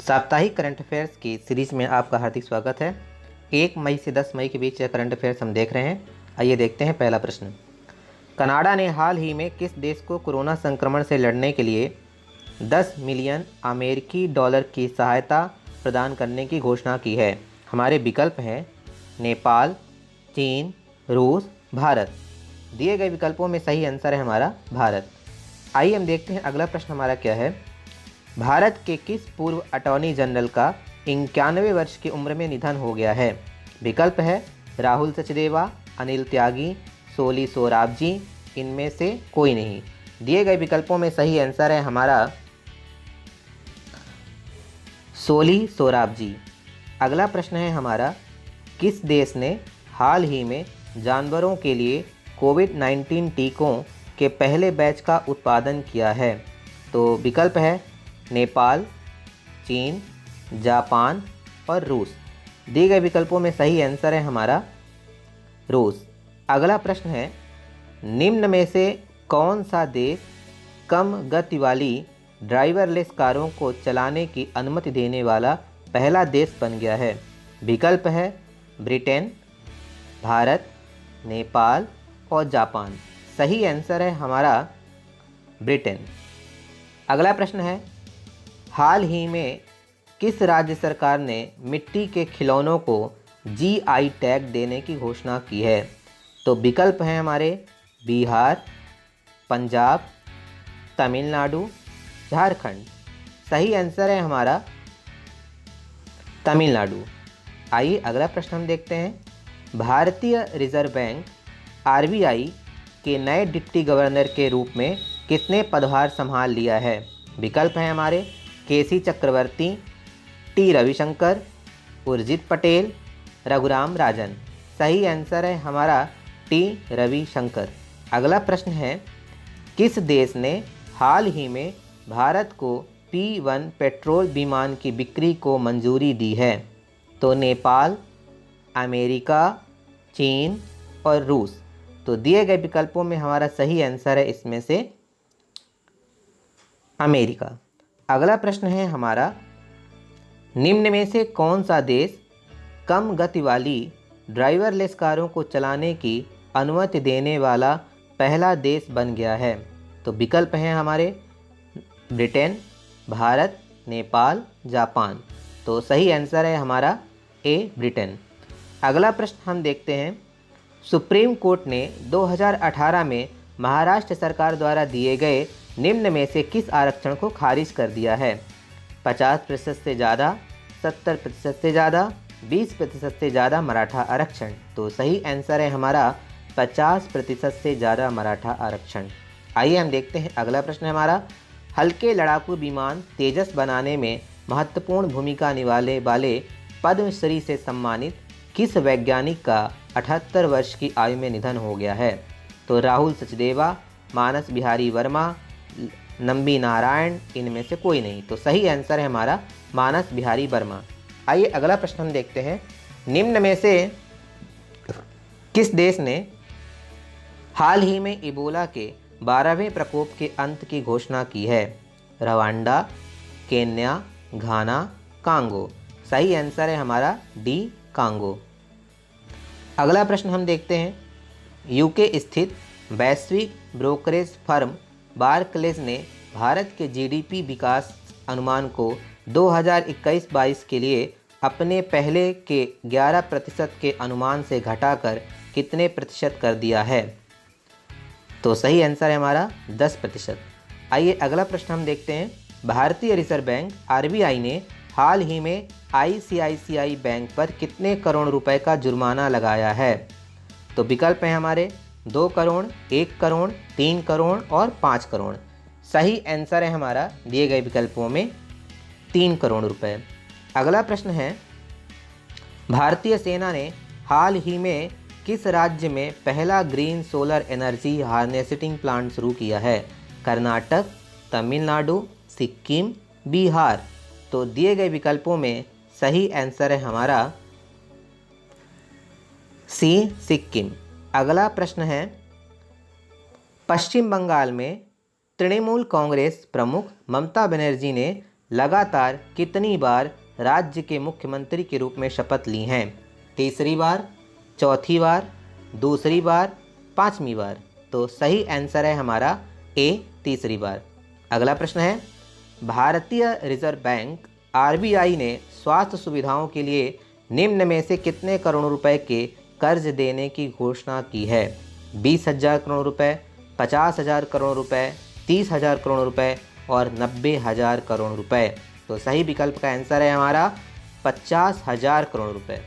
साप्ताहिक current affairs की series में आपका हार्दिक स्वागत है। 1 मई से 10 मई के बीच करंट अफेयर्स हम देख रहे हैं। आइए देखते हैं पहला प्रश्न। कनाडा ने हाल ही में किस देश को कोरोना संक्रमण से लड़ने के लिए 10 मिलियन अमेरिकी डॉलर की सहायता प्रदान करने की घोषणा की है? हमारे विकल्प हैं नेपाल, चीन, रूस, भारत। दिए गए विकल्पों में सही आंसर है हमारा भारत। आइए हम देखते हैं अगला प्रश्न हमारा क्या है। भारत के किस पूर्व अटॉर्नी जनरल का 91 वर्ष की उम्र में निधन हो गया है? विकल्प है राहुल सचदेवा, अनिल त्यागी, सोली सोराबजी, इनमें से कोई नहीं। दिए गए विकल्पों में सही आंसर है हमारा सोली सोराबजी। अगला प्रश्न है हमारा, किस देश ने हाल ही में जानवरों के लिए कोविड-19 टीकों के पहले बैच का उत्पादन किया है? तो विकल्प है नेपाल, चीन, जापान और रूस। दिए गए विकल्पों में सही आंसर है हमारा रूस। अगला प्रश्न है, निम्न में से कौन सा देश कम गति वाली ड्राइवरलेस कारों को चलाने की अनुमति देने वाला पहला देश बन गया है? विकल्प है ब्रिटेन, भारत, नेपाल और जापान। सही आंसर है हमारा ब्रिटेन। अगला प्रश्न है, हाल ही में किस राज्य सरकार ने मिट्टी के खिलौनों को जीआई टैग देने की घोषणा की है? तो विकल्प हैं हमारे बिहार, पंजाब, तमिलनाडु, झारखंड। सही आंसर है हमारा तमिलनाडु। आइए अगला प्रश्न हम देखते हैं। भारतीय रिजर्व बैंक आरबीआई के नए डिप्टी गवर्नर के रूप में किसने पदभार संभाल लिया है? विकल्प हैं हमारे केसी चक्रवर्ती, टी रविशंकर, उर्जित पटेल, रघुराम राजन। सही आंसर है हमारा टी रविशंकर। अगला प्रश्न है, किस देश ने हाल ही में भारत को P1 पेट्रोल विमान की बिक्री को मंजूरी दी है? तो नेपाल, अमेरिका, चीन और रूस। तो दिए गए विकल्पों में हमारा सही आंसर है इसमें से अमेरिका। अगला प्रश्न है हमारा, निम्न में से कौन सा देश कम गति वाली ड्राइवरलेस कारों को चलाने की अनुमति देने वाला पहला देश बन गया है? तो विकल्प हैं हमारे ब्रिटेन, भारत, नेपाल, जापान। तो सही आंसर है हमारा ए ब्रिटेन। अगला प्रश्न हम देखते हैं। सुप्रीम कोर्ट ने 2018 में महाराष्ट्र सरकार द्वारा दिए गए निम्न में से किस आरक्षण को खारिज कर दिया है? 50% से ज़्यादा, 70% से ज़्यादा, 20% से ज़्यादा मराठा आरक्षण। तो सही आंसर है हमारा 50% से ज़्यादा मराठा आरक्षण। आइए हम देखते हैं अगला प्रश्न है हमारा, हल्के लड़ाकू विमान तेजस बनाने में महत्वपूर्ण भूमिका निभाने वाले पद्मश्री से सम्मानित किस वैज्ञानिक का 78 वर्ष की आयु में निधन हो गया है? तो राहुल सचदेवा, मानस बिहारी वर्मा, नंबी नारायण, इनमें से कोई नहीं। तो सही आंसर है हमारा मानस बिहारी वर्मा। आइए अगला प्रश्न हम देखते हैं। निम्न में से किस देश ने हाल ही में इबोला के 12वें प्रकोप के अंत की घोषणा की है? रवांडा, केन्या, घाना, कांगो। सही आंसर है हमारा डी कांगो। अगला प्रश्न हम देखते हैं। यूके स्थित वैश्विक ब्रोकरेज फर्म बारक्लेज ने भारत के जीडीपी विकास अनुमान को 2021-22 के लिए अपने पहले के 11% के अनुमान से घटाकर कितने प्रतिशत कर दिया है? तो सही आंसर है हमारा 10%। आइए अगला प्रश्न हम देखते हैं। भारतीय रिजर्व बैंक आरबीआई ने हाल ही में आईसीआईसीआई बैंक पर कितने करोड़ रुपए का जुर्माना लगाया है? तो विकल्प हैं हमारे 2 करोड़, 1 करोड़, 3 करोड़ और 5 करोड़। सही आंसर है हमारा दिए गए विकल्पों में 3 करोड़ रुपए। अगला प्रश्न है, भारतीय सेना ने हाल ही में किस राज्य में पहला green solar energy harnessing plant शुरू किया है? कर्नाटक, तमिलनाडु, सिक्किम, बिहार। तो दिए गए विकल्पों में सही आंसर है हमारा सी सिक्किम। अगला प्रश्न है, पश्चिम बंगाल में तृणमूल कांग्रेस प्रमुख ममता बनर्जी ने लगातार कितनी बार राज्य के मुख्यमंत्री के रूप में शपथ ली हैं? तीसरी बार, चौथी बार, दूसरी बार, पांचवी बार। तो सही आंसर है हमारा ए, तीसरी बार। अगला प्रश्न है, भारतीय रिजर्व बैंक आरबीआई ने स्वास्थ्य सुविधाओं के लिए निम्न में से कितने करोड़ रुपए के कर्ज देने की घोषणा की है? 20,000 करोड़ रुपए, 50,000 करोड़ रुपए, 30,000 करोड़ रुपए और 90,000 करोड़ रुपए। तो सही विकल्प का आंसर है हमारा 50,000 करोड़ रुपए।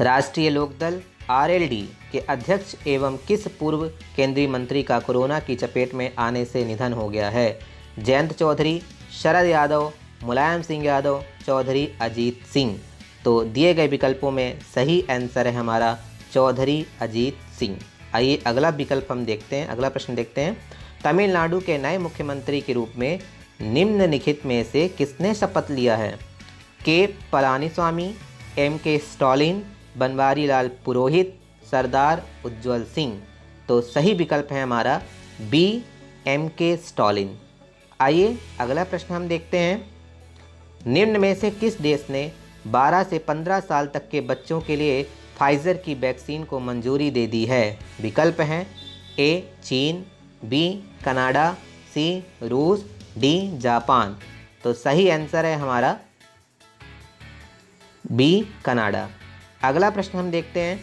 राष्ट्रीय लोकदल आरएलडी के अध्यक्ष एवं किस पूर्व केंद्रीय मंत्री का कोरोना की चपेट में आने से निधन हो गया है? जयंत चौधरी, शरद यादव, मुलायम सिंह यादव, चौधरी अजीत सिंह। तो दिए गए विकल्पों में सही आंसर है हमारा चौधरी अजीत सिंह। आइए अगला विकल्प हम देखते हैं, अगला प्रश्न देखते हैं। तमिलनाडु के नए मुख्यमंत्री के रूप में निम्नलिखित में से किसने शपथ लिया है? के पलानीस्वामी, एम के स्टालिन, बनवारी लाल पुरोहित, सरदार उज्ज्वल सिंह। तो सही विकल्प है हमारा बी, एम के स्टालिन। आइए अगला प्रश्न हम देखते हैं। निम्न में से किस देश ने 12 से 15 साल तक के बच्चों के लिए फाइज़र की वैक्सीन को मंजूरी दे दी है? विकल्प हैं ए, चीन, बी, कनाडा, सी, रूस, डी, जापान। तो सही आंसर है हमारा बी, कनाडा। अगला प्रश्न हम देखते हैं।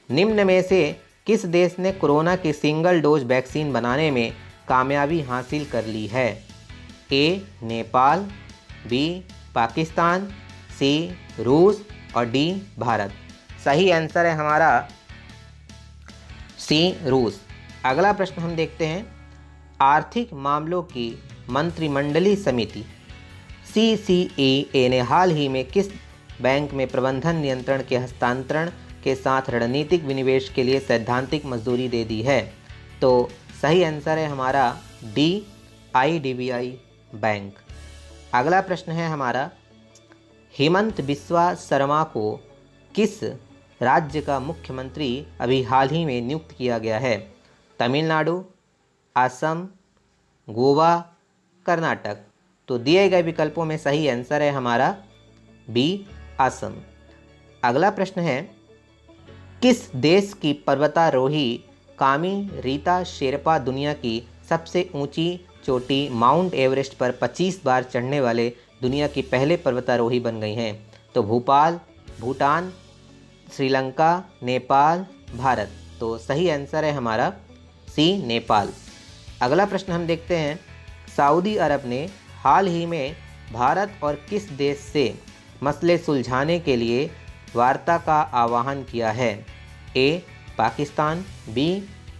निम्न में से किस देश ने कोरोना की सिंगल डोज वैक्सीन बनाने में कामयाबी हासिल कर ली है? ए, नेपाल, बी, पाकिस्तान, सी, रूस और डी, भारत। सही आंसर है हमारा सी, रूस। अगला प्रश्न हम देखते हैं। आर्थिक मामलों की मंत्रिमंडलीय समिति CCEA ने हाल ही में किस बैंक में प्रबंधन नियंत्रण के हस्तांतरण के साथ रणनीतिक विनिवेश के लिए सैद्धांतिक मंजूरी दे दी है? तो सही आंसर है हमारा डी, IDBI बैंक। अगला प्रश्न है हमारा। हेमंत बिस्वा शर्मा को किस राज्य का मुख्यमंत्री अभी हाल ही में नियुक्त किया गया है? तमिलनाडु, असम, गोवा, कर्नाटक। तो दिए गए विकल्पों में सही आंसर है हमारा बी, असम। अगला प्रश्न है। किस देश की पर्वतारोही कामी रीता शेरपा दुनिया की सबसे ऊंची चोटी माउंट एवरेस्ट पर 25 बार चढ़ने वाले दुनिया की पहले पर्वतारोही बन गई हैं? तो भोपाल, भूटान, श्रीलंका, नेपाल, भारत। तो सही आंसर है हमारा सी, नेपाल। अगला प्रश्न हम देखते हैं। सऊदी अरब ने हाल ही में भारत और किस देश से मसले सुलझाने के लिए वार्ता का आह्वान किया है? ए, पाकिस्तान, बी,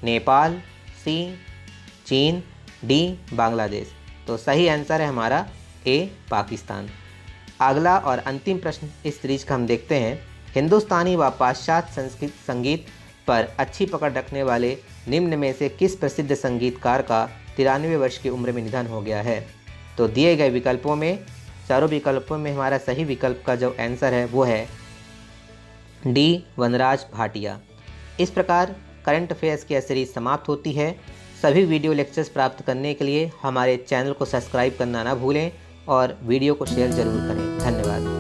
नेपाल, सी, चीन, डी, बांग्लादेश। तो सही आंसर है हमारा ए, पाकिस्तान। अगला और अंतिम प्रश्न इस सीरीज का हम देखते हैं। हिंदुस्तानी व पाश्चात्य संगीत पर अच्छी पकड़ रखने वाले निम्न में से किस प्रसिद्ध संगीतकार का 93 वर्ष की उम्र में निधन हो गया है? तो दिए गए विकल्पों में, चारों विकल्पों में हमारा सही विकल्प का जो आंसर है वो है डी, वनराज भाटिया। इस प्रकार करंट अफेयर्स की सीरीज समाप्त होती है। सभी वीडियो लेक्चर्स प्राप्त करने के लिए हमारे चैनल को सब्सक्राइब करना ना भूलें और वीडियो को शेयर ज़रूर करें। धन्यवाद।